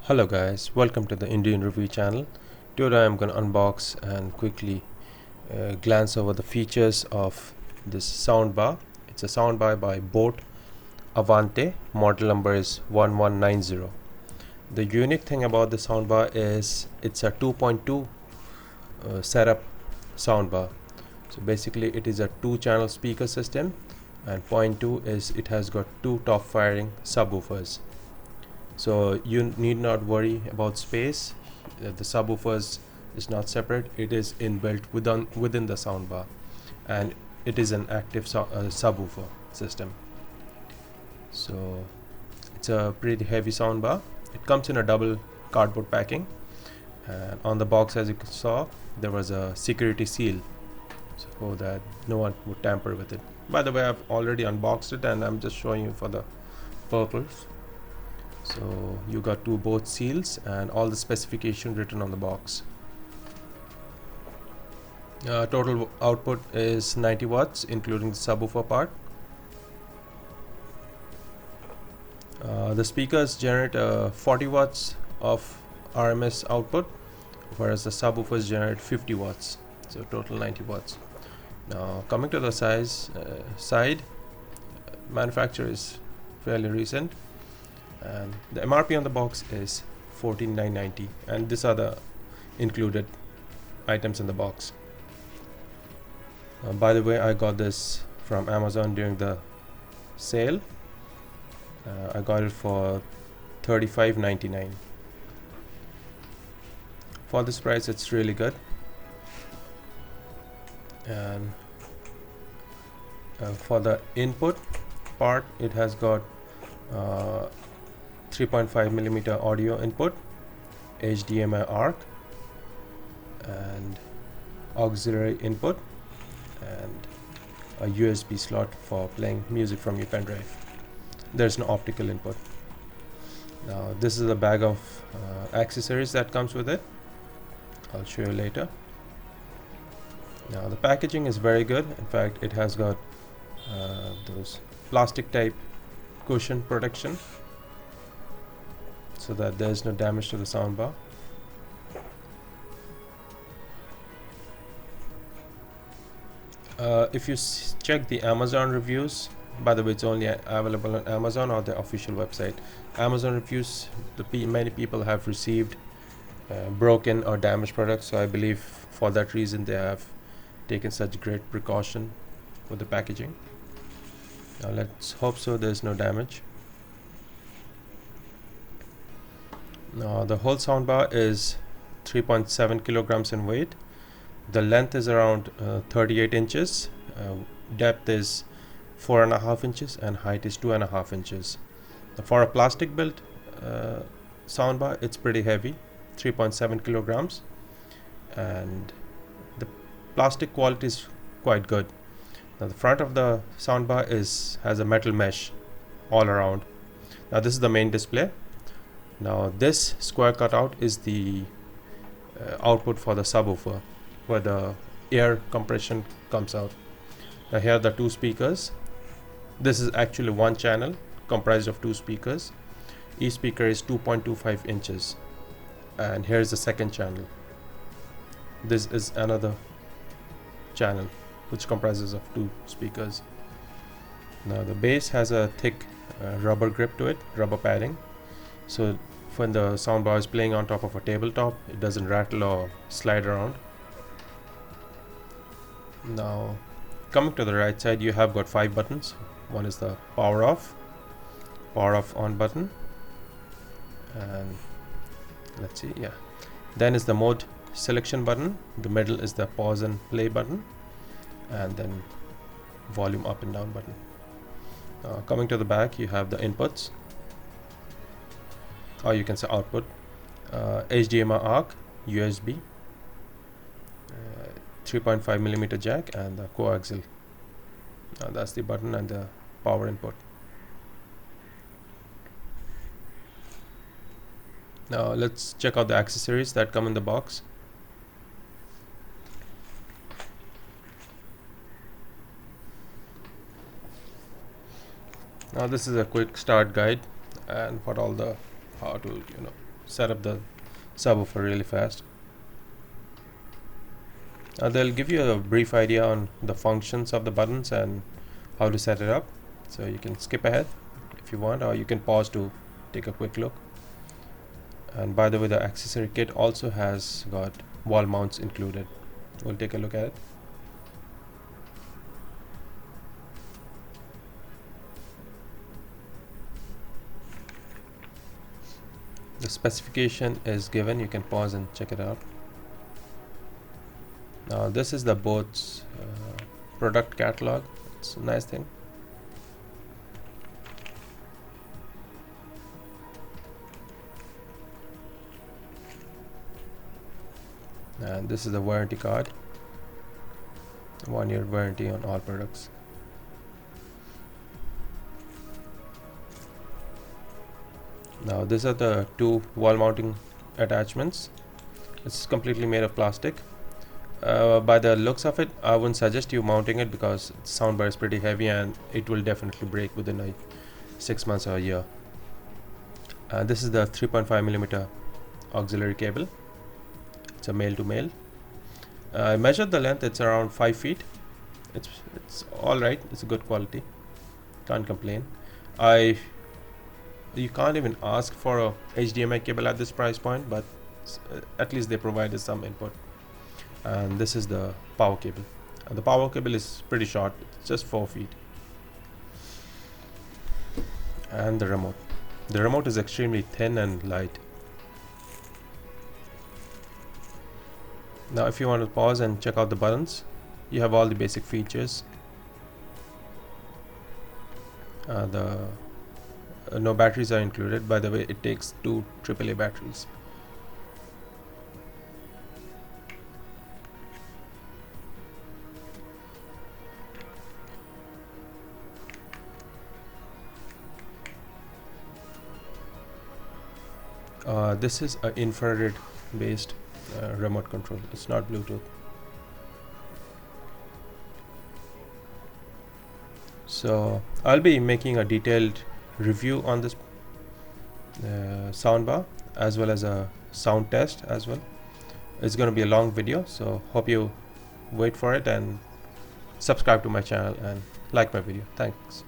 Hello guys, welcome to the Indian Review channel. Today I'm going to unbox and quickly glance over the features of this soundbar. It's a soundbar by Boat Avante. Model number is 1190. The unique thing about the soundbar is it's a 2.2 setup soundbar. So basically it is a 2-channel speaker system, and point 2 is it has got 2 top firing subwoofers. So you need not worry about space. The subwoofers is not separate, it is inbuilt within the soundbar, and it is an active subwoofer system. So it's a pretty heavy soundbar. It comes in a double cardboard packing, and on the box, as you saw, there was a security seal so that no one would tamper with it. By the way, I've already unboxed it and I'm just showing you for the purpose. So you got both seals and all the specification written on the box. Total output is 90 watts including the subwoofer part. The speakers generate 40 watts of RMS output, whereas the subwoofers generate 50 watts, so total 90 watts. Now coming to the side, manufacturer is fairly recent, and the MRP on the box is $14,990, and these are the included items in the box. By the way, I got this from Amazon during the sale. I got it for $35.99. For this price, it's really good. And for the input part, it has got 3.5mm audio input, HDMI ARC, and auxiliary input, and a USB slot for playing music from your pen drive. There's no optical input. Now this is a bag of accessories that comes with it. I'll show you later. Now the packaging is very good. In fact, it has got those plastic type cushion protection so that there is no damage to the soundbar. If you check the Amazon reviews, by the way, it's only available on Amazon or the official website. Amazon reviews, many people have received broken or damaged products, so I believe for that reason they have taken such great precaution with the packaging. Now let's hope so there's no damage. Now the whole soundbar is 3.7 kilograms in weight. The length is around 38 inches, depth is 4.5 inches, and height is 2.5 inches. For a plastic built soundbar, it's pretty heavy, 3.7 kilograms, and the plastic quality is quite good. Now the front of the soundbar has a metal mesh all around. Now this is the main display. Now this square cutout is the output for the subwoofer, where the air compression comes out. Now here are the 2 speakers. This is actually one channel comprised of 2 speakers. Each speaker is 2.25 inches, and here's the second channel. This is another channel which comprises of 2 speakers. Now the base has a thick rubber grip to it, rubber padding, so when the soundbar is playing on top of a tabletop, it doesn't rattle or slide around. Now coming to the right side, you have got 5 buttons. One is the power off on button, and let's see, yeah, then is the mode selection button. The middle is the pause and play button, and then volume up and down button. Coming to the back, you have the inputs, or you can say output, HDMI ARC, USB, 3.5mm jack, and the coaxial. That's the button and the power input. Now let's check out the accessories that come in the box. Now this is a quick start guide and how to set up the subwoofer really fast. They'll give you a brief idea on the functions of the buttons and how to set it up, so you can skip ahead if you want, or you can pause to take a quick look. And by the way, the accessory kit also has got wall mounts included. We'll take a look at it. The specification is given, you can pause and check it out. Now this is the boat's product catalog. It's a nice thing. And this is the warranty card. 1-year warranty on all products. Now these are the two wall mounting attachments. It's completely made of plastic. By the looks of it, I wouldn't suggest you mounting it because soundbar is pretty heavy and it will definitely break within 6 months or a year. This is the 3.5mm auxiliary cable. It's a male to male. I measured the length, it's around 5 feet. It's alright, it's a good quality, can't complain. You can't even ask for a HDMI cable at this price point, but at least they provided some input. And this is the power cable. The power cable is pretty short, it's just 4 feet. And the remote. The remote is extremely thin and light. Now if you want to pause and check out the buttons, you have all the basic features. No batteries are included. By the way, it takes 2 AAA batteries. This is an infrared based remote control. It's not Bluetooth. So I'll be making a detailed review on this soundbar as well as a sound test as well. It's going to be a long video, so hope you wait for it and subscribe to my channel and like my video. Thanks.